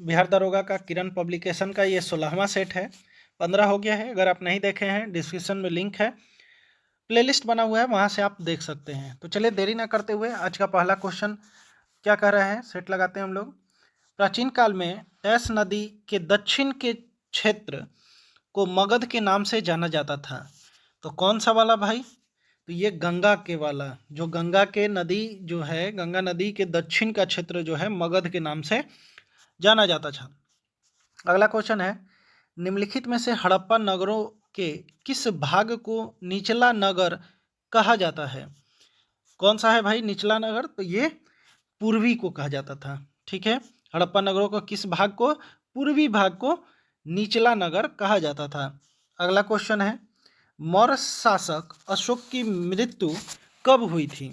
बिहार दरोगा का किरण पब्लिकेशन का ये 16वां सेट है। 15 हो गया है। अगर आप नहीं देखे हैं, डिस्क्रिप्शन में लिंक है, प्लेलिस्ट बना हुआ है, वहाँ से आप देख सकते हैं। तो चलिए देरी ना करते हुए आज का पहला क्वेश्चन क्या कह रहे हैं, सेट लगाते हैं हम लोग। प्राचीन काल में डैश नदी के दक्षिण के क्षेत्र को मगध के नाम से जाना जाता था। तो कौन सा वाला भाई? तो ये गंगा के वाला, जो गंगा के नदी जो है, गंगा नदी के दक्षिण का क्षेत्र जो है मगध के नाम से जाना जाता था। अगला क्वेश्चन है, निम्नलिखित में से हड़प्पा नगरों के किस भाग को निचला नगर कहा जाता है? कौन सा है भाई निचला नगर? तो ये पूर्वी को कहा जाता था। ठीक है, हड़प्पा नगरों को किस भाग को? पूर्वी भाग को निचला नगर कहा जाता था। अगला क्वेश्चन है, मौर्य शासक अशोक की मृत्यु कब हुई थी?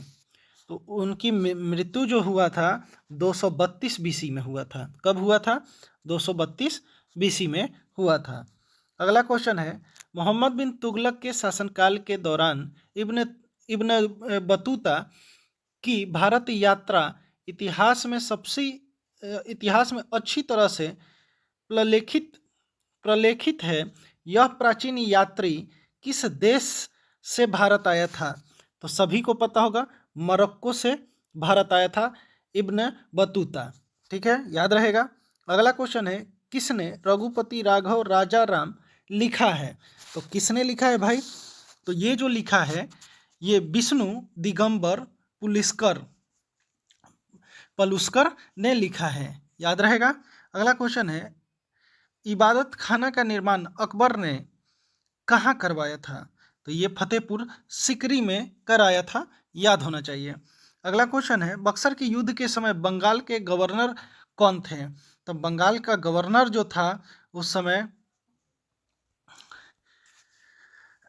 तो उनकी मृत्यु जो हुआ था 232 बीसी में हुआ था। कब हुआ था? 232 बीसी में हुआ था। अगला क्वेश्चन है, मोहम्मद बिन तुगलक के शासनकाल के दौरान इब्न इब्न बतूता की भारत यात्रा इतिहास में अच्छी तरह से प्रलेखित है। यह प्राचीन यात्री किस देश से भारत आया था? तो सभी को पता होगा, मोरक्को से भारत आया था इब्न बतूता। ठीक है, याद रहेगा। अगला क्वेश्चन है, किसने रघुपति राघव राजा राम लिखा है? तो किसने लिखा है भाई? तो ये जो लिखा है ये विष्णु दिगंबर पलुस्कर ने लिखा है। याद रहेगा। अगला क्वेश्चन है, इबादत खाना का निर्माण अकबर ने कहाँ करवाया था? तो ये फतेहपुर सिकरी में कराया था। याद होना चाहिए। अगला क्वेश्चन है, बक्सर के युद्ध के समय बंगाल के गवर्नर कौन थे? तो बंगाल का गवर्नर जो था उस समय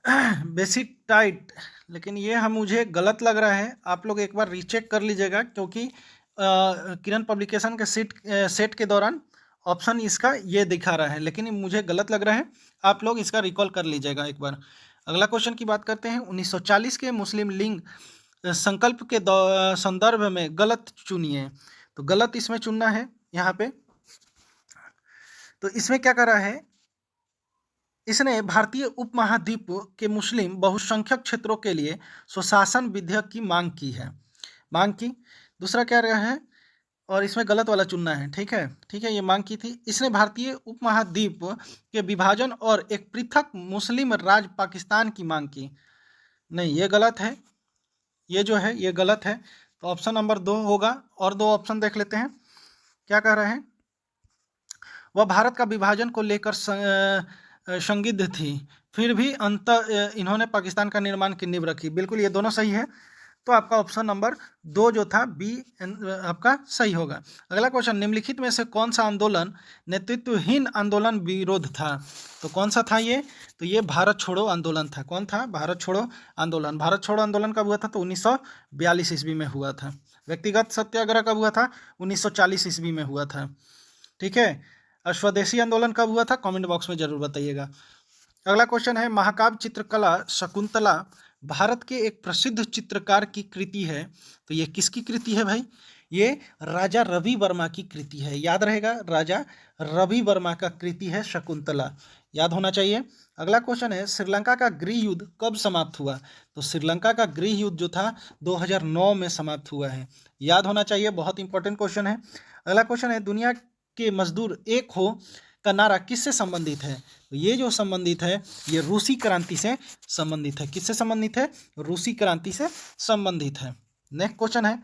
बेसिक टाइट, लेकिन ये मुझे गलत लग रहा है। आप लोग एक बार रीचेक कर लीजिएगा, क्योंकि किरण पब्लिकेशन के सेट के दौरान ऑप्शन इसका ये दिखा रहा है, लेकिन मुझे गलत लग रहा है। आप लोग इसका रिकॉल कर लीजिएगा एक बार। अगला क्वेश्चन की बात करते हैं, 1940 के मुस्लिम लीग संकल्प के संदर्भ में गलत चुनिए। तो गलत इसमें चुनना है यहाँ पे। तो इसमें क्या कर रहा है, इसने भारतीय उपमहाद्वीप के मुस्लिम बहुसंख्यक क्षेत्रों के लिए स्वशासन विधेयक की मांग की है। दूसरा क्या रहा है, और इसमें गलत वाला चुनना है। ठीक है, ये मांग की थी। इसने भारतीय उपमहाद्वीप के विभाजन और एक पृथक मुस्लिम राज्य पाकिस्तान की मांग की। नहीं, ये गलत है। ये जो है ये गलत है। तो ऑप्शन नंबर 2 होगा। और 2 ऑप्शन देख लेते हैं क्या कह रहे हैं। वह भारत का विभाजन को लेकर संदिग्ध थी, फिर भी इन्होंने पाकिस्तान का निर्माण की नींव रखी। बिल्कुल ये दोनों सही है। तो आपका ऑप्शन नंबर 2 जो था बी आपका सही होगा। अगला क्वेश्चन, निम्नलिखित में से कौन सा आंदोलन नेतृत्वहीन आंदोलन विरोध था? तो कौन सा था ये? तो ये भारत छोड़ो आंदोलन था। कौन था? भारत छोड़ो आंदोलन। भारत छोड़ो आंदोलन कब हुआ था? तो 1942 ईस्वी में हुआ था। व्यक्तिगत सत्याग्रह कब हुआ था? 1940 ईस्वी में हुआ था। ठीक है, स्वदेशी आंदोलन कब हुआ था? कमेंट बॉक्स में जरूर बताइएगा। अगला क्वेश्चन है, महाकाव्य चित्रकला शकुंतला भारत के एक प्रसिद्ध चित्रकार की कृति है। तो ये किसकी कृति है भाई? ये राजा रवि वर्मा की कृति है। याद रहेगा, राजा रवि वर्मा का कृति है शकुंतला। याद होना चाहिए। अगला क्वेश्चन है, श्रीलंका का गृह युद्ध कब समाप्त हुआ? तो श्रीलंका का गृह युद्ध जो था 2009 में समाप्त हुआ है। याद होना चाहिए, बहुत इंपॉर्टेंट क्वेश्चन है। अगला क्वेश्चन है, दुनिया के मजदूर एक हो का नारा किससे संबंधित है? तो ये जो संबंधित है ये रूसी क्रांति से संबंधित है। किससे संबंधित है? रूसी क्रांति से संबंधित है। नेक्स्ट क्वेश्चन है,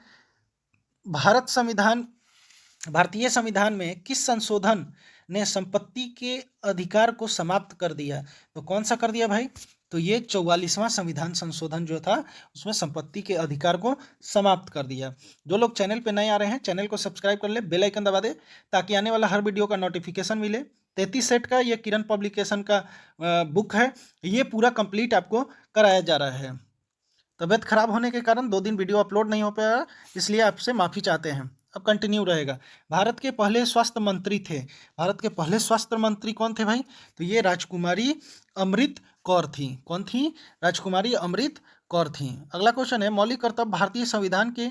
भारतीय संविधान में किस संशोधन ने संपत्ति के अधिकार को समाप्त कर दिया? तो कौन सा कर दिया भाई? तो ये 44वां संविधान संशोधन जो था उसमें संपत्ति के अधिकार को समाप्त कर दिया। जो लोग चैनल पे नए आ रहे हैं चैनल को सब्सक्राइब कर ले, बेल आइकन दबा दे ताकि आने वाला हर वीडियो का नोटिफिकेशन मिले। 33 सेट का ये किरण पब्लिकेशन का बुक है, ये पूरा कंप्लीट आपको कराया जा रहा है। तबीयत खराब होने के कारण 2 दिन वीडियो अपलोड नहीं हो पाया, इसलिए आपसे माफ़ी चाहते हैं। अब कंटिन्यू रहेगा। भारत के पहले स्वास्थ्य मंत्री थे। भारत के पहले स्वास्थ्य मंत्री कौन थे भाई? तो ये राजकुमारी अमृत कौर थी। कौन थी? राजकुमारी अमृत कौर थी। अगला क्वेश्चन है, मौलिक कर्तव्य भारतीय संविधान के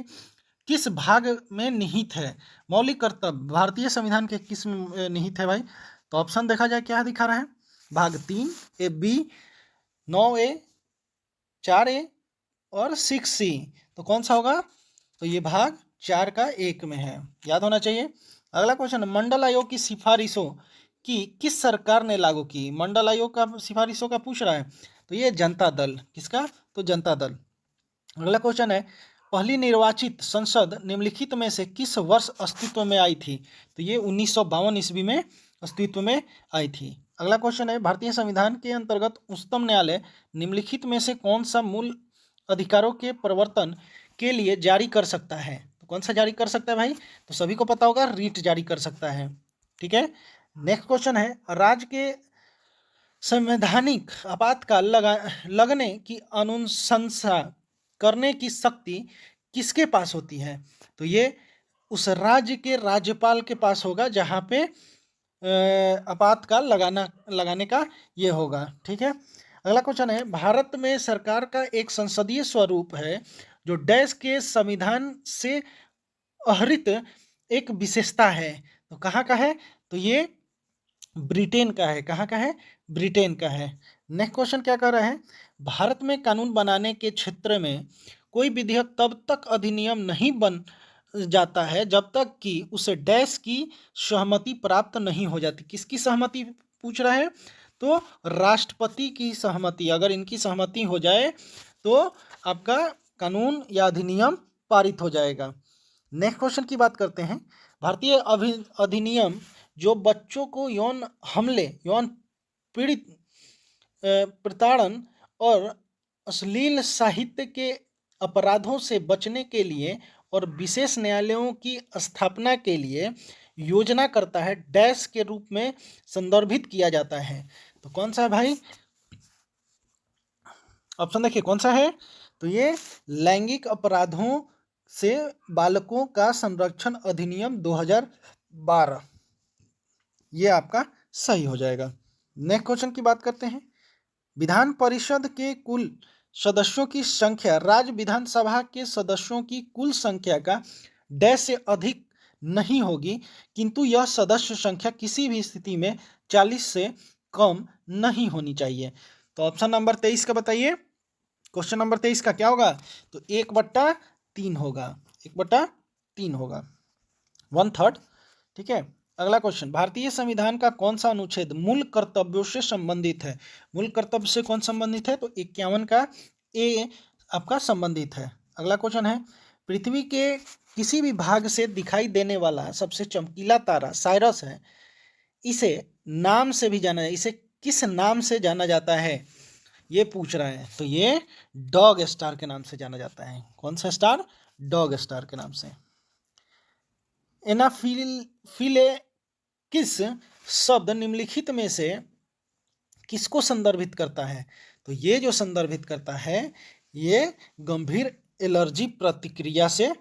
किस भाग में निहित है? मौलिक कर्तव्य भारतीय संविधान के किस में निहित है भाई? तो ऑप्शन देखा जाए क्या दिखा रहा है, भाग 3 ए बी, 9A, 4A और 6C। तो कौन सा होगा? तो ये भाग 4 का 1 में है, याद होना चाहिए। अगला क्वेश्चन, मंडल आयोग की सिफारिशों की किस सरकार ने लागू की? मंडल आयोग का सिफारिशों का पूछ रहा है, तो ये जनता दल, किसका? तो जनता दल। अगला क्वेश्चन है, पहली निर्वाचित संसद निम्नलिखित में से किस वर्ष अस्तित्व में आई थी? तो ये 1952 ईस्वी में अस्तित्व में आई थी। अगला क्वेश्चन है, भारतीय संविधान के अंतर्गत उच्चतम न्यायालय निम्नलिखित में से कौन सा मूल अधिकारों के प्रवर्तन के लिए जारी कर सकता है? तो कौन सा जारी कर सकता है भाई? तो सभी को पता होगा, रीट जारी कर सकता है। ठीक है। नेक्स्ट क्वेश्चन है, राज्य के संवैधानिक आपातकाल लगने की अनुशंसा करने की शक्ति किसके पास होती है? तो ये उस राज्य के राज्यपाल के पास होगा जहाँ पे आपातकाल लगाने का ये होगा। ठीक है। अगला क्वेश्चन है, भारत में सरकार का एक संसदीय स्वरूप है जो डैश के संविधान से आहरित एक विशेषता है। तो कहाँ का है? तो ये ब्रिटेन का है। कहाँ का है? ब्रिटेन का है। नेक्स्ट क्वेश्चन क्या कर रहा है, भारत में कानून बनाने के क्षेत्र में कोई विधेयक तब तक अधिनियम नहीं बन जाता है जब तक कि उसे डैश की सहमति प्राप्त नहीं हो जाती। किसकी सहमति पूछ रहा है? तो राष्ट्रपति की सहमति। अगर इनकी सहमति हो जाए तो आपका कानून या अधिनियम पारित हो जाएगा। नेक्स्ट क्वेश्चन की बात करते हैं, भारतीय अधिनियम जो बच्चों को यौन हमले, यौन पीड़ित, प्रताड़न और अश्लील साहित्य के अपराधों से बचने के लिए और विशेष न्यायालयों की स्थापना के लिए योजना करता है, डैश के रूप में संदर्भित किया जाता है। तो कौन सा है भाई? ऑप्शन देखिए कौन सा है? तो ये लैंगिक अपराधों से बालकों का संरक्षण अधिनियम 2012, ये आपका सही हो जाएगा। नेक्स्ट क्वेश्चन की बात करते हैं, विधान परिषद के कुल सदस्यों की संख्या राज्य विधानसभा के सदस्यों की कुल संख्या का डैश से अधिक नहीं होगी, किंतु यह सदस्य संख्या किसी भी स्थिति में 40 से कम नहीं होनी चाहिए। तो ऑप्शन नंबर 23 का बताइए, क्वेश्चन नंबर 23 का क्या होगा? तो 1/3 होगा, 1/3 होगा, 1/3। ठीक है। अगला क्वेश्चन, भारतीय संविधान का कौन सा अनुच्छेद मूल कर्तव्यों से संबंधित है? मूल कर्तव्य से कौन संबंधित है? तो 51 का ए आपका संबंधित है। अगला क्वेश्चन है, पृथ्वी के किसी भी भाग से दिखाई देने वाला सबसे चमकीला तारा साइरस है, इसे नाम से भी जाना है, इसे किस नाम से जाना जाता है? ये पूछ रहा है। तो ये डॉग स्टार के नाम से जाना जाता है। कौन सा स्टार? डॉग स्टार के नाम से। एनाफिले किस शब्द निम्नलिखित में से किसको संदर्भित करता है? तो ये जो संदर्भित करता है ये गंभीर एलर्जी प्रतिक्रिया से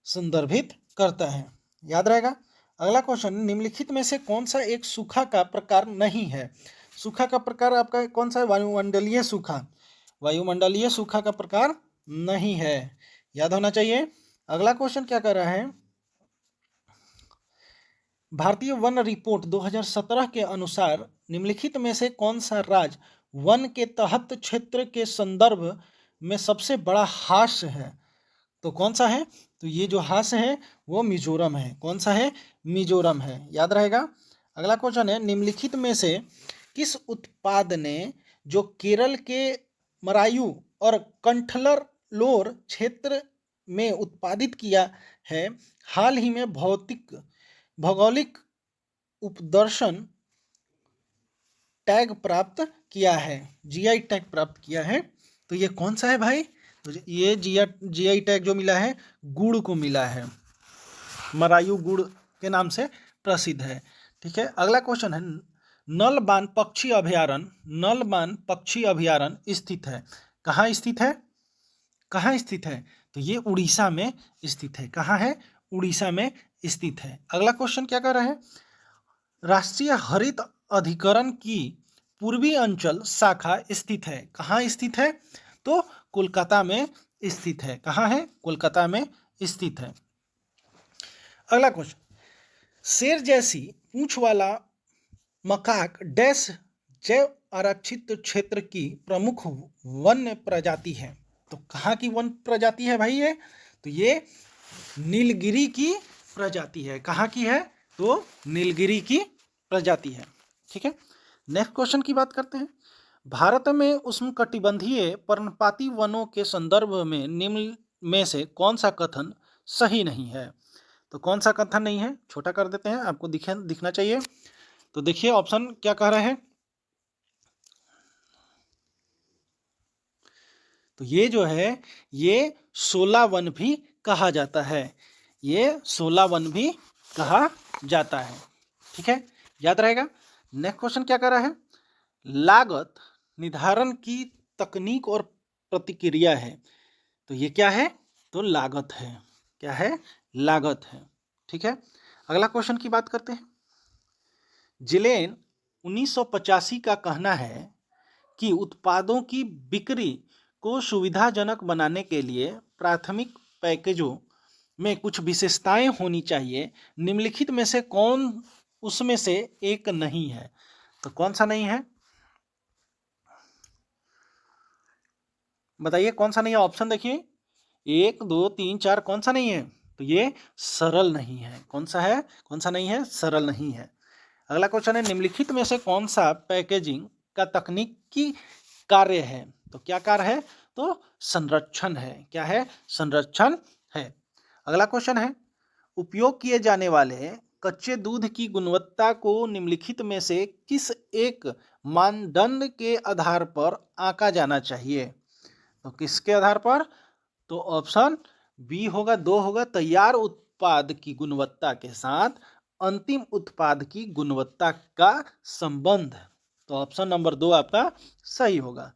संदर्भित करता है, याद रहेगा। अगला क्वेश्चन, निम्नलिखित में से कौन सा एक सूखा का प्रकार नहीं है? सूखा का प्रकार आपका कौन सा है? वायुमंडलीय सूखा। वायुमंडलीय सूखा का प्रकार नहीं है, याद होना चाहिए। अगला क्वेश्चन क्या कर रहा है, भारतीय वन रिपोर्ट 2017 के अनुसार निम्नलिखित में से कौन सा राज्य वन के तहत क्षेत्र के संदर्भ में सबसे बड़ा हास्य है? तो कौन सा है? तो ये जो हास्य है वो मिजोरम है। कौन सा है? मिजोरम है, याद रहेगा। अगला क्वेश्चन है, निम्नलिखित में से किस उत्पाद ने जो केरल के मरायू और कंठलर लोर क्षेत्र में उत्पादित किया है, हाल ही में भौगोलिक उपदर्शन टैग प्राप्त किया है, जीआई टैग प्राप्त किया है? तो ये कौन सा है भाई? तो ये जीआई टैग जो मिला है गुड़ को मिला है, मरायू गुड़ के नाम से प्रसिद्ध है। ठीक है। अगला क्वेश्चन है, नलबान पक्षी अभयारण्य, नलबान पक्षी अभयारण्य स्थित है, कहाँ स्थित है? कहाँ स्थित है? तो ये उड़ीसा में स्थित है। कहाँ है? उड़ीसा में स्थित है। अगला क्वेश्चन क्या कर रहे हैं, राष्ट्रीय हरित अधिकरण की पूर्वी अंचल शाखा स्थित है, कहाँ स्थित है? तो कोलकाता में स्थित है। कहाँ है? कोलकाता में स्थित है। अगला क्वेश्चन, शेर जैसी पूंछ वाला मकाक डैश जैव आरक्षित क्षेत्र की प्रमुख वन्य प्रजाति है। तो कहाँ की वन प्रजाति है भाई ये? तो ये नीलगिरी की प्रजाति है। कहाँ की है? तो नीलगिरी की प्रजाति है। ठीक है, नेक्स्ट क्वेश्चन की बात करते हैं। भारत में उष्णकटिबंधीय पर्णपाती वनों के संदर्भ में निम्न में से कौन सा कथन सही नहीं है? तो कौन सा कथन नहीं है? छोटा कर देते हैं, आपको दिखना चाहिए। तो देखिए ऑप्शन क्या कह रहे हैं। तो ये जो है ये 16 वन भी कहा जाता है। ये 16 वन भी कहा जाता है। ठीक है, याद रहेगा। नेक्स्ट क्वेश्चन क्या कह रहा है? लागत निर्धारण की तकनीक और प्रतिक्रिया है। तो ये क्या है? तो लागत है। क्या है? लागत है। ठीक है, अगला क्वेश्चन की बात करते हैं। जिलेन 1985 का कहना है कि उत्पादों की बिक्री को सुविधाजनक बनाने के लिए प्राथमिक पैकेजों में कुछ विशेषताएं होनी चाहिए। निम्नलिखित में से कौन उसमें से एक नहीं है? तो कौन सा नहीं है? बताइए कौन सा नहीं है? ऑप्शन देखिए 1 2 3 4, कौन सा नहीं है? तो ये सरल नहीं है। कौन सा है? कौन सा नहीं है? सरल नहीं है। अगला क्वेश्चन है, निम्नलिखित में से कौन सा पैकेजिंग का तकनीकी कार्य है? तो क्या कार्य है? तो संरक्षण है। क्या है? संरक्षण है। अगला क्वेश्चन है, उपयोग किए जाने वाले कच्चे दूध की गुणवत्ता को निम्नलिखित में से किस एक मानदंड के आधार पर आंका जाना चाहिए? तो किसके आधार पर? तो ऑप्शन बी होगा, 2 होगा, तैयार उत्पाद की गुणवत्ता के साथ अंतिम उत्पाद की गुणवत्ता का संबंध। तो ऑप्शन नंबर 2 आपका सही होगा।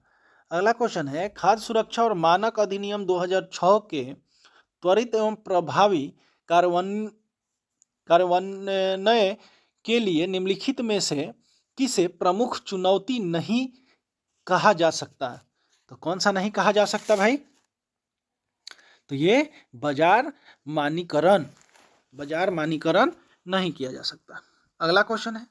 अगला क्वेश्चन है, खाद्य सुरक्षा और मानक अधिनियम 2006 के त्वरित एवं प्रभावी कार्यान्वयन के लिए निम्नलिखित में से किसे प्रमुख चुनौती नहीं कहा जा सकता? तो कौन सा नहीं कहा जा सकता भाई? तो ये बाजार मानीकरण नहीं किया जा सकता। अगला क्वेश्चन है,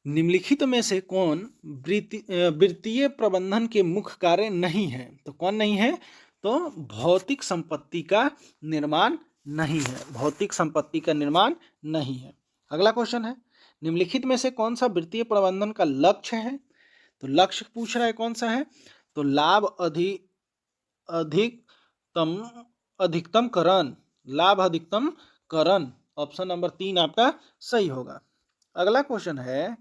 निम्नलिखित में से कौन वित्तीय प्रबंधन के मुख्य कार्य नहीं है? तो कौन नहीं है? तो भौतिक संपत्ति का निर्माण नहीं है। भौतिक संपत्ति का निर्माण नहीं है। अगला क्वेश्चन है, निम्नलिखित में से कौन सा वित्तीय प्रबंधन का लक्ष्य है? तो लक्ष्य पूछ रहा है कौन सा है? तो लाभ अधिकतम करण। ऑप्शन नंबर 3 आपका सही होगा। अगला क्वेश्चन है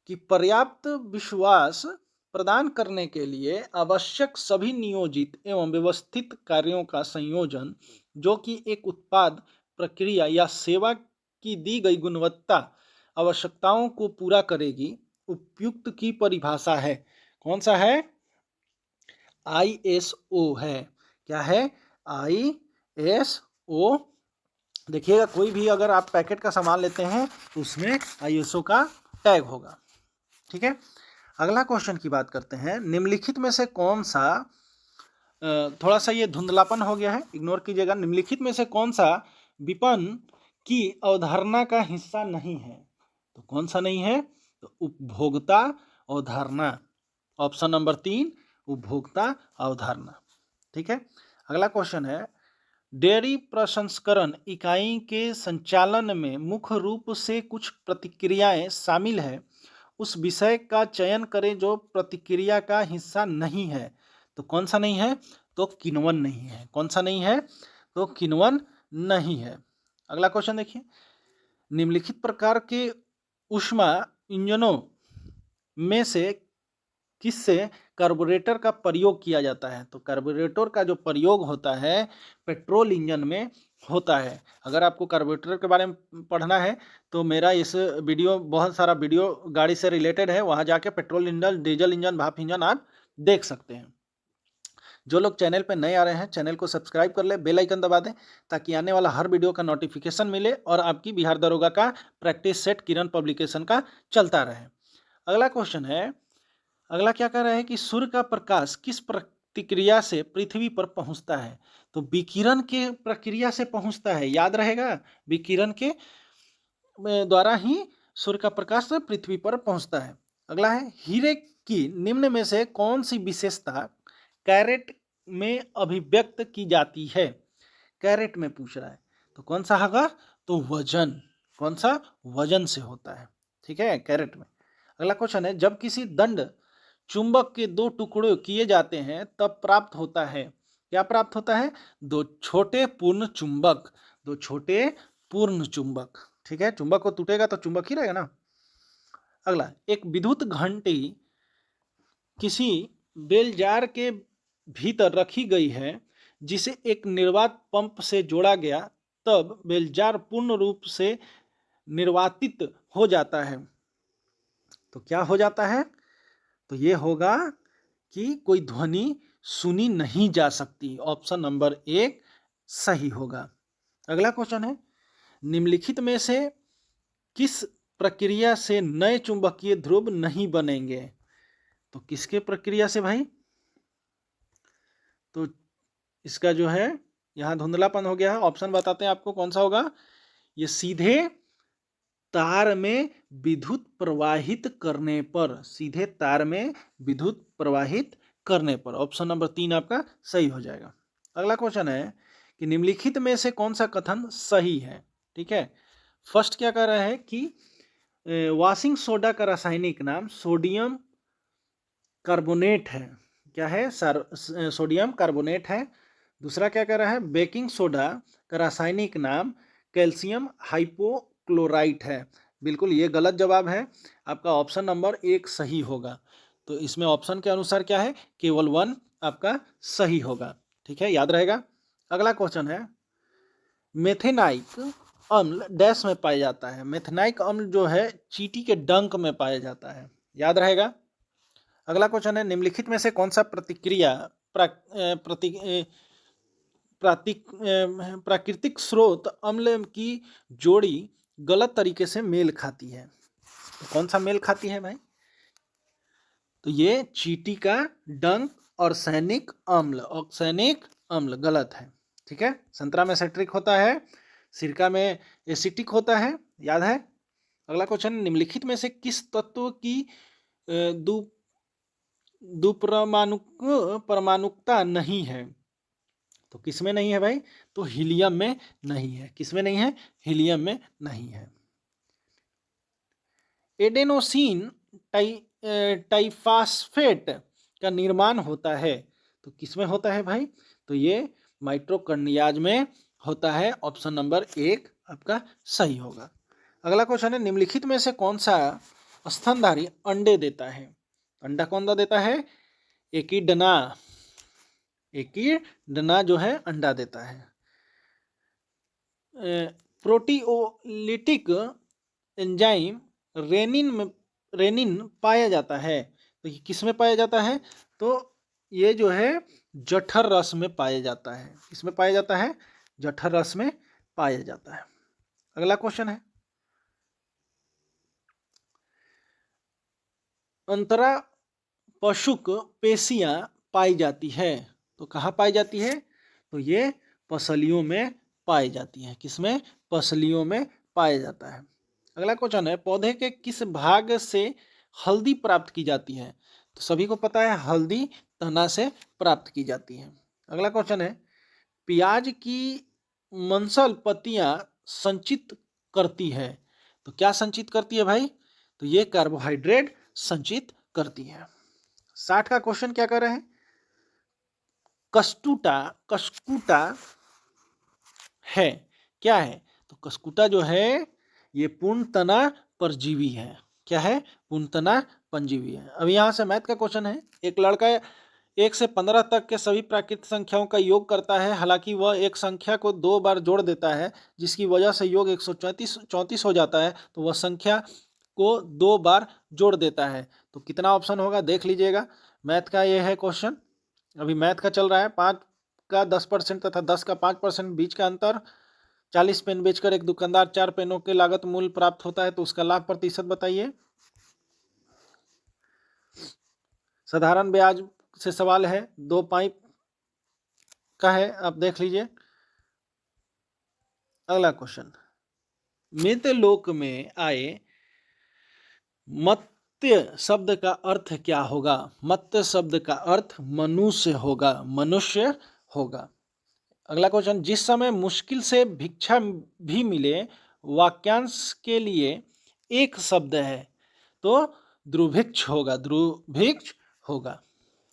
कि पर्याप्त विश्वास प्रदान करने के लिए आवश्यक सभी नियोजित एवं व्यवस्थित कार्यों का संयोजन जो कि एक उत्पाद, प्रक्रिया या सेवा की दी गई गुणवत्ता आवश्यकताओं को पूरा करेगी, उपयुक्त की परिभाषा है। कौन सा है? ISO है। क्या है? ISO। देखिएगा, कोई भी अगर आप पैकेट का सामान लेते हैं तो उसमें ISO का टैग होगा। ठीक है, अगला क्वेश्चन की बात करते हैं। निम्नलिखित में से कौन सा, थोड़ा सा ये धुंधलापन हो गया है, इग्नोर कीजिएगा। निम्नलिखित में से कौन सा विपणन की अवधारणा का हिस्सा नहीं है? तो कौन सा नहीं है? तो उपभोक्ता अवधारणा। ऑप्शन नंबर 3 उपभोक्ता अवधारणा। ठीक है, अगला क्वेश्चन है, डेयरी प्रसंस्करण इकाई के संचालन में मुख्य रूप से कुछ प्रतिक्रियाएं शामिल है, उस विषय का चयन करें जो प्रतिक्रिया का हिस्सा नहीं है। तो कौन सा नहीं है? तो किण्वन नहीं है। कौन सा नहीं है? तो किण्वन नहीं है। अगला क्वेश्चन देखिए, निम्नलिखित प्रकार के ऊष्मा इंजनों में से किससे कार्बोरेटर का प्रयोग किया जाता है? तो कार्बोरेटर का जो प्रयोग होता है पेट्रोल इंजन में होता है। अगर आपको कार्बोरेटर के बारे में पढ़ना है तो मेरा इस वीडियो, बहुत सारा वीडियो गाड़ी से रिलेटेड है, वहाँ जाके पेट्रोल इंजन, डीजल इंजन, भाप इंजन आप देख सकते हैं। जो लोग चैनल पर नए आ रहे हैं चैनल को सब्सक्राइब कर ले, बेल आइकन दबा दें ताकि आने वाला हर वीडियो का नोटिफिकेशन मिले और आपकी बिहार दरोगा का प्रैक्टिस सेट किरण पब्लिकेशन का चलता रहे। अगला क्वेश्चन है, अगला क्या कह रहा है कि सूर्य का प्रकाश किस प्रतिक्रिया से पृथ्वी पर पहुंचता है? तो विकिरण के प्रक्रिया से पहुंचता है, याद रहेगा, विकिरण के द्वारा ही सूर्य का प्रकाश पृथ्वी पर पहुंचता है। अगला है, हीरे की निम्न में से कौन सी विशेषता कैरेट में अभिव्यक्त की जाती है? कैरेट में पूछ रहा है, तो कौन सा होगा? तो वजन, कौन सा? वजन से होता है, ठीक है, कैरेट में। अगला क्वेश्चन है, जब किसी दंड चुंबक के दो टुकड़े किए जाते हैं तब प्राप्त होता है, क्या प्राप्त होता है? दो छोटे पूर्ण चुंबक, दो छोटे पूर्ण चुंबक, ठीक है। चुंबक को टूटेगा तो चुंबक ही रहेगा ना। अगला, एक विद्युत घंटी किसी बेलजार के भीतर रखी गई है जिसे एक निर्वात पंप से जोड़ा गया, तब बेलजार पूर्ण रूप से निर्वातित हो जाता है, तो क्या हो जाता है? तो ये होगा कि कोई ध्वनि सुनी नहीं जा सकती, ऑप्शन नंबर 1 सही होगा। अगला क्वेश्चन है, निम्नलिखित में से किस प्रक्रिया से नए चुंबकीय ध्रुव नहीं बनेंगे? तो किसके प्रक्रिया से भाई? तो इसका जो है यहाँ धुंधलापन हो गया है, ऑप्शन बताते हैं आपको कौन सा होगा। ये सीधे तार में विद्युत प्रवाहित करने पर, सीधे तार में विद्युत प्रवाहित करने पर, ऑप्शन नंबर 3 आपका सही हो जाएगा। अगला क्वेश्चन है कि निम्नलिखित में से कौन सा कथन सही है? ठीक है, फर्स्ट क्या कह रहा है कि वॉशिंग सोडा का रासायनिक नाम सोडियम कार्बोनेट है, क्या है? सोडियम कार्बोनेट है। दूसरा क्या कह रहा है? बेकिंग सोडा का रासायनिक नाम कैल्शियम हाइपोक्लोराइट है। बिल्कुल ये गलत जवाब है, आपका ऑप्शन नंबर 1 सही होगा। तो इसमें ऑप्शन के अनुसार क्या है? केवल 1 आपका सही होगा, ठीक है, याद रहेगा। अगला क्वेश्चन है, मेथेनाइक अम्ल डैश में पाया जाता है? मेथेनाइक अम्ल जो है चींटी के डंक में पाया जाता है, याद रहेगा। अगला क्वेश्चन है, निम्नलिखित में से कौन सा प्राकृतिक स्रोत अम्ल की जोड़ी गलत तरीके से मेल खाती है? तो कौन सा मेल खाती है भाई? तो ये चींटी का डंक और सैनिक अम्ल गलत है, ठीक है। संतरा में सिट्रिक होता है, सिरका में एसिटिक होता है, याद है। अगला क्वेश्चन, निम्नलिखित में से किस तत्व की परमाणुकता नहीं है? तो किस में नहीं है भाई? तो हीलियम में नहीं है। किस में नहीं है? हीलियम में नहीं है। एडेनोसिन टाइफास्फेट का निर्माण होता है, तो किस में होता है भाई? तो ये माइटोकॉन्ड्रियाज में होता है, ऑप्शन नंबर 1 आपका सही होगा। अगला क्वेश्चन है, निम्नलिखित में से कौन सा स्तनधारी अंडे देता है? अंडा कौन सा देता है? एकिडना जो है अंडा देता है। प्रोटियोलिटिक एंजाइम रेनिन पाया जाता है, तो ये किस में पाया जाता है? तो ये जो है जठर रस में पाया जाता है। किसमें पाया जाता है? जठर रस में पाया जाता है। अगला क्वेश्चन है, अंतरा पशुक पेशियां पाई जाती है, तो कहाँ पाई जाती है? तो ये पसलियों में पाई जाती है। किसमें? पसलियों में पाया जाता है। अगला क्वेश्चन है, पौधे के किस भाग से हल्दी प्राप्त की जाती है? तो सभी को पता है हल्दी तना से प्राप्त की जाती है। अगला क्वेश्चन है, प्याज की मंसल पत्तियां संचित करती है, तो क्या संचित करती है भाई? तो ये कार्बोहाइड्रेट संचित करती है। 60 का क्वेश्चन क्या कर रहे हैं, कस्कुटा है, क्या है? तो कस्कुटा जो है ये पूर्णतना परजीवी है। क्या है? पूर्णतना परजीवी है। अभी यहाँ से मैथ का क्वेश्चन है, एक लड़का 1 से 15 तक के सभी प्राकृतिक संख्याओं का योग करता है, हालांकि वह एक संख्या को 2 बार जोड़ देता है, जिसकी वजह से योग 134 हो जाता है, तो वह संख्या को 2 बार जोड़ देता है। तो कितना ऑप्शन होगा देख लीजिएगा। मैथ का ये है क्वेश्चन, अभी मैथ का चल रहा है। 5 का 10% तथा 10 का 5% बीच का अंतर, 40 पेन बेचकर एक दुकानदार 4 पेनों के लागत मूल्य प्राप्त होता है, तो उसका लाभ प्रतिशत बताइए। साधारण ब्याज से सवाल है, 2 पाइप का है, आप देख लीजिए। अगला क्वेश्चन, मृतलोक में आए मत्स्य शब्द का अर्थ क्या होगा? मत्स्य शब्द का अर्थ मनुष्य होगा, मनुष्य होगा। अगला क्वेश्चन, जिस समय मुश्किल से भिक्षा भी मिले वाक्यांश के लिए एक शब्द है तो दुर्भिक्ष होगा, दुर्भिक्ष होगा।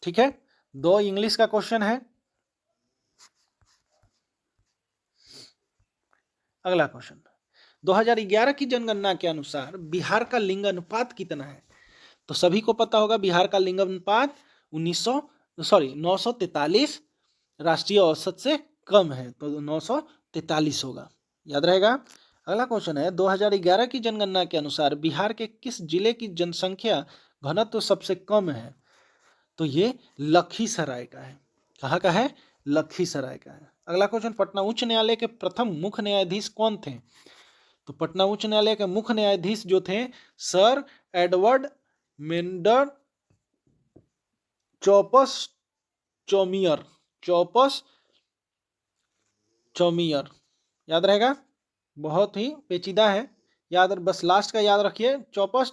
ठीक है, 2 इंग्लिश का क्वेश्चन है। अगला क्वेश्चन, 2011 की जनगणना के अनुसार बिहार का लिंग अनुपात कितना है? तो सभी को पता होगा बिहार का लिंग अनुपात 943 राष्ट्रीय औसत से कम है, तो 943 होगा, याद रहेगा। अगला क्वेश्चन है, 2011 की जनगणना के अनुसार बिहार के किस जिले की जनसंख्या घनत्व तो सबसे कम है? तो ये लखीसराय का है। कहाँ का है? लखीसराय का है। अगला क्वेश्चन, पटना उच्च न्यायालय के प्रथम मुख्य न्यायाधीश कौन थे? तो पटना उच्च न्यायालय के मुख्य न्यायाधीश जो थे सर एडवर्ड मेंडर चौपस चौमियर, चौपस चौमियर, याद रहेगा, बहुत ही पेचीदा है, याद, बस लास्ट का याद रखिए, चौपस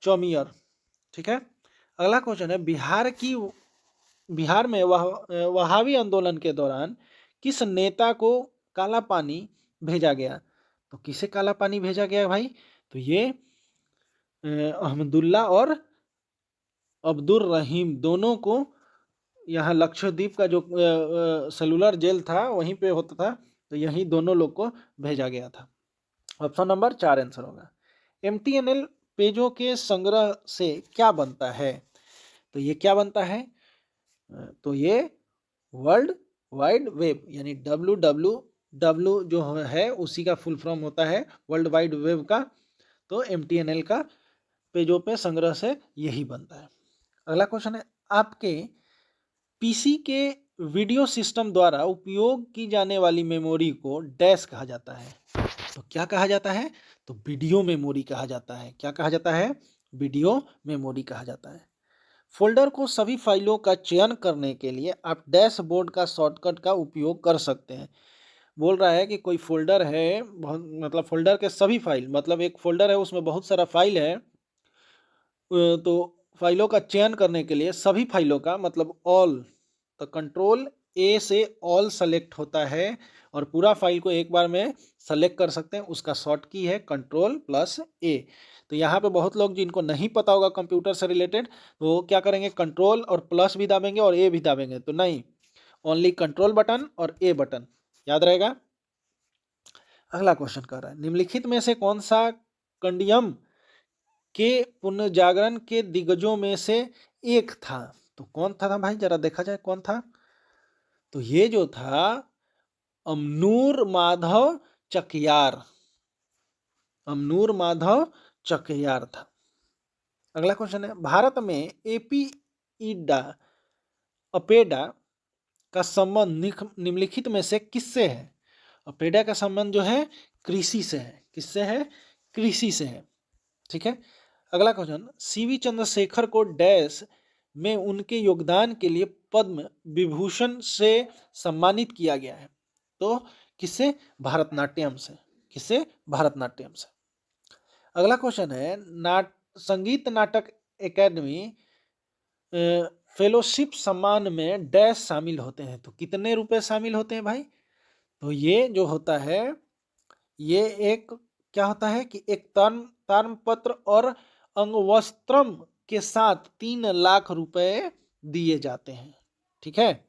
चौमियर। ठीक है, अगला क्वेश्चन है, बिहार में वहाबी आंदोलन के दौरान किस नेता को काला पानी भेजा गया? तो किसे काला पानी भेजा गया भाई? तो ये अहमदुल्ला और अब्दुल रहीम दोनों को, यहाँ लक्षद्वीप का जो सेलुलर जेल था वहीं पे होता था, तो यही दोनों लोग को भेजा गया था। ऑप्शन नंबर 4 आंसर होगा। MTNL पेजों के संग्रह से क्या बनता है? तो ये क्या बनता है? तो ये वर्ल्ड वाइड वेब, यानी WWW जो है उसी का फुल फॉर्म होता है वर्ल्ड वाइड वेब का, तो MTNL का पेजों पे संग्रह से यही बनता है। अगला क्वेश्चन है, आपके पीसी के वीडियो सिस्टम द्वारा उपयोग की जाने वाली मेमोरी को डैश कहा जाता है? तो क्या कहा जाता है? तो वीडियो मेमोरी कहा जाता है। क्या कहा जाता है? वीडियो मेमोरी कहा जाता है। फोल्डर को सभी फाइलों का चयन करने के लिए आप डैशबोर्ड का शॉर्टकट का उपयोग कर सकते हैं। बोल रहा है कि कोई फोल्डर है, बहुत मतलब फोल्डर के सभी फाइल, मतलब एक फोल्डर है उसमें बहुत सारा फाइल है, तो फाइलों का चयन करने के लिए सभी फाइलों का मतलब ऑल, तो कंट्रोल ए से ऑल सेलेक्ट होता है और पूरा फाइल को एक बार में सेलेक्ट कर सकते हैं, उसका शॉर्ट की है कंट्रोल+A। तो यहाँ पे बहुत लोग जिनको नहीं पता होगा कंप्यूटर से रिलेटेड, तो वो क्या करेंगे, कंट्रोल और प्लस भी दाबेंगे और ए भी दाबेंगे, तो नहीं, ओनली कंट्रोल बटन और ए बटन, याद रहेगा। अगला क्वेश्चन कर रहा है, निम्नलिखित में से कौन सा कंडियम के पुनर्जागरण के दिग्गजों में से एक था? तो कौन था भाई, जरा देखा जाए कौन था। तो ये जो था अमनूर माधव चकियार, अमनूर माधव चकियार था। अगला क्वेश्चन है, भारत में अपेडा का संबंध निम्नलिखित में से किससे है? अपेडा का संबंध जो है कृषि से है। किससे है? कृषि से है। ठीक है, अगला क्वेश्चन, सीवी चंद्रशेखर को डैश में उनके योगदान के लिए पद्म विभूषण से सम्मानित किया गया है? तो किससे? भारतनाट्यम से। किससे? भारतनाट्यम से। अगला क्वेश्चन है, संगीत नाटक एकेडमी फेलोशिप सम्मान में डैश शामिल होते हैं? तो कितने रुपए शामिल होते हैं भाई? तो ये जो होता है, ये एक क्या होता है कि एक ताम्रपत्र और अंगवस्त्रम के साथ 3 लाख रुपए दिए जाते हैं। ठीक है,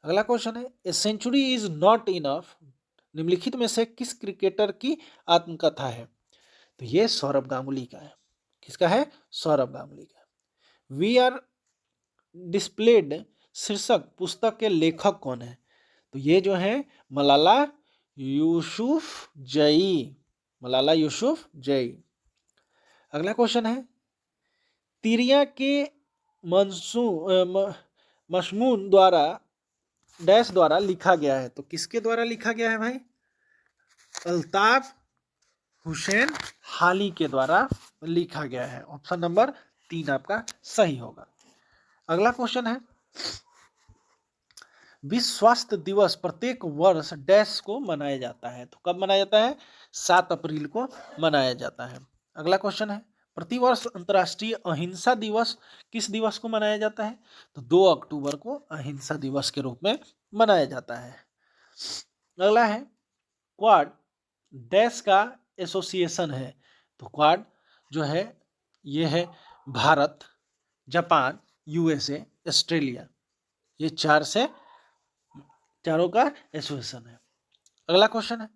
अगला क्वेश्चन है, a century is not enough निम्नलिखित में से किस क्रिकेटर की आत्मकथा है? तो ये सौरभ गांगुली का है। किसका है? सौरभ गांगुली का। वी आर डिस्प्लेड शीर्षक पुस्तक के लेखक कौन है? तो ये जो है मलाला यूसुफजई, मलाला यूसुफजई। अगला क्वेश्चन है, तिरिया के मशमून द्वारा डैश द्वारा लिखा गया है? तो किसके द्वारा लिखा गया है भाई? अल्ताफ हुसैन हाली के द्वारा लिखा गया है। ऑप्शन नंबर 3 आपका सही होगा। अगला क्वेश्चन है, विश्व स्वास्थ्य दिवस प्रत्येक वर्ष डैश को मनाया जाता है। तो कब मनाया जाता है? 7 अप्रैल को मनाया जाता है। अगला क्वेश्चन है, प्रतिवर्ष अंतर्राष्ट्रीय अहिंसा दिवस किस दिवस को मनाया जाता है? तो 2 अक्टूबर को अहिंसा दिवस के रूप में मनाया जाता है। अगला है, क्वाड डैश का एसोसिएशन है। तो क्वाड जो है ये है भारत, जापान, यूएसए, ऑस्ट्रेलिया, ये चारों का एसोसिएशन है। अगला क्वेश्चन है,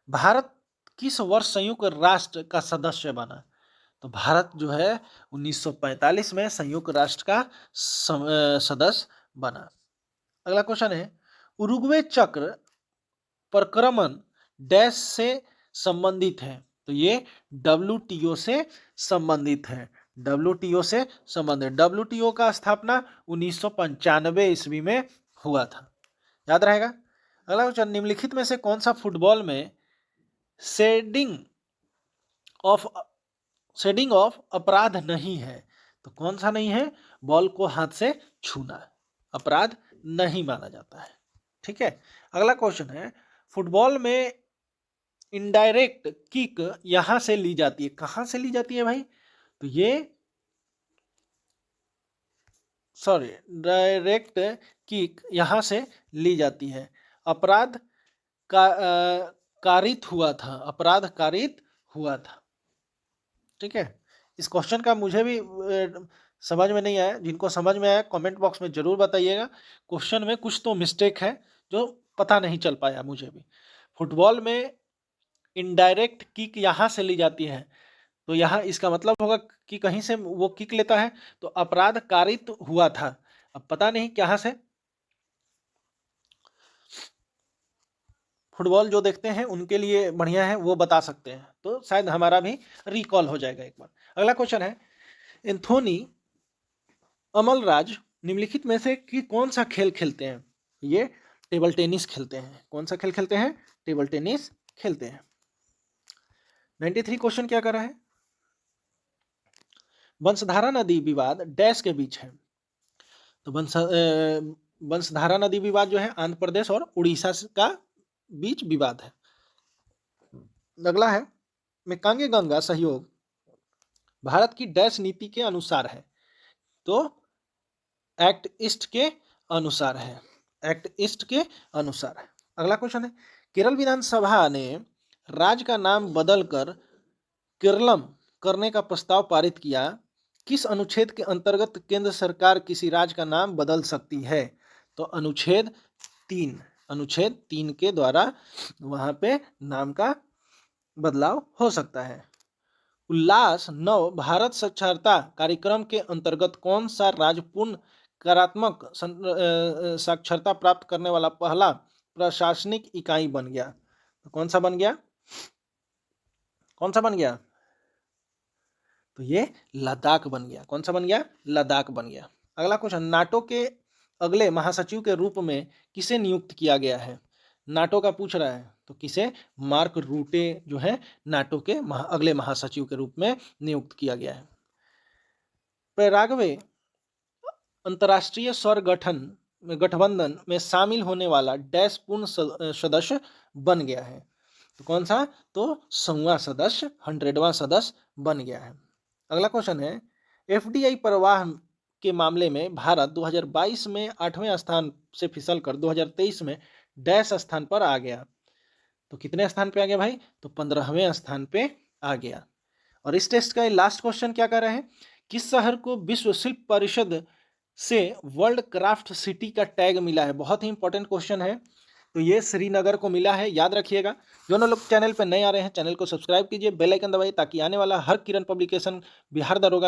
भारत किस वर्ष संयुक्त राष्ट्र का सदस्य बना? तो भारत जो है 1945 में संयुक्त राष्ट्र का सदस्य बना। अगला क्वेश्चन है, उरुग्वे चक्र प्रक्रमण डैश से संबंधित है? तो ये WTO से संबंधित है। WTO से संबंधित। WTO का स्थापना 1995 ईस्वी में हुआ था, याद रहेगा। अगला क्वेश्चन, निम्नलिखित में से कौन सा फुटबॉल में शेडिंग ऑफ अपराध नहीं है? तो कौन सा नहीं है? बॉल को हाथ से छूना अपराध नहीं माना जाता है। ठीक है। अगला क्वेश्चन है, फुटबॉल में इनडायरेक्ट किक यहां से ली जाती है, कहां से ली जाती है भाई? तो ये डायरेक्ट किक यहां से ली जाती है। अपराध कारित हुआ था। ठीक है। इस क्वेश्चन का मुझे भी समझ में नहीं आया, जिनको समझ में आया कमेंट बॉक्स में जरूर बताइएगा। क्वेश्चन में कुछ तो मिस्टेक है जो पता नहीं चल पाया मुझे भी। फुटबॉल में इनडायरेक्ट किक यहाँ से ली जाती है, तो यहाँ इसका मतलब होगा कि कहीं से वो किक लेता है, तो अपराध कारित हुआ था। अब पता नहीं कहाँ से। फुटबॉल जो देखते हैं उनके लिए बढ़िया है, वो बता सकते हैं, तो शायद हमारा भी रिकॉल हो जाएगा एक बार। अगला क्वेश्चन है, एंथोनी अमलराज निम्नलिखित में से कि कौन सा खेल खेलते हैं? ये टेबल टेनिस खेलते हैं। कौन सा खेल खेलते हैं? टेबल टेनिस खेलते हैं। 93 क्वेश्चन क्या कर रहा है, वंशधारा नदी विवाद डैश के बीच है? तो वंशधारा नदी विवाद जो है आंध्र प्रदेश और उड़ीसा का बीच विवाद है। अगला है, मेकांगे गंगा सहयोग भारत की डैश नीति के अनुसार है? तो एक्ट ईस्ट के अनुसार है। एक्ट ईस्ट के अनुसार है। अगला क्वेश्चन है, केरल विधानसभा ने राज्य का नाम बदलकर केरलम करने का प्रस्ताव पारित किया। किस अनुच्छेद के अंतर्गत केंद्र सरकार किसी राज्य का नाम बदल सकती है? तो अनुच्छेद 3 के द्वारा वहां पे नाम का बदलाव हो सकता है। उल्लास 9 भारत साक्षरता कार्यक्रम के अंतर्गत कौन सा राज्य पूर्ण कार्यात्मक साक्षरता प्राप्त करने वाला पहला प्रशासनिक इकाई बन गया? तो कौन सा बन गया? तो ये लद्दाख बन गया। कौन सा बन गया? लद्दाख बन गया। अगला क्वेश्चन, नाटो के अगले महासचिव के रूप में किसे नियुक्त किया गया है? नाटो का पूछ रहा है, तो किसे? मार्क रूटे जो है नाटो के अगले महासचिव के रूप में नियुक्त किया गया है। पैराग्वे अंतर्राष्ट्रीय सौर गठबंधन में शामिल होने वाला डैश पूर्ण सदस्य बन गया है? तो कौन सा? तो 100वां सदस्य, 100वां सदस्य बन गया है। अगला क्वेश्चन है, FDI प्रवाह के मामले में भारत 2022 में 8वें स्थान से फिसलकर 2023 में डैश स्थान पर आ गया। तो कितने स्थान पे आ गया भाई? तो 15वें स्थान पे आ गया। और इस टेस्ट का लास्ट क्वेश्चन क्या कर रहे हैं, किस शहर को विश्व शिल्प परिषद से वर्ल्ड क्राफ्ट सिटी का टैग मिला है? बहुत ही इंपॉर्टेंट क्वेश्चन है। तो ये श्रीनगर को मिला है, याद रखिएगा। जो लोग चैनल पर नए आ रहे हैं, चैनल को सब्सक्राइब कीजिए, बेल आइकन दबाइए, ताकि आने वाला हर किरण पब्लिकेशन, बिहार दरोगा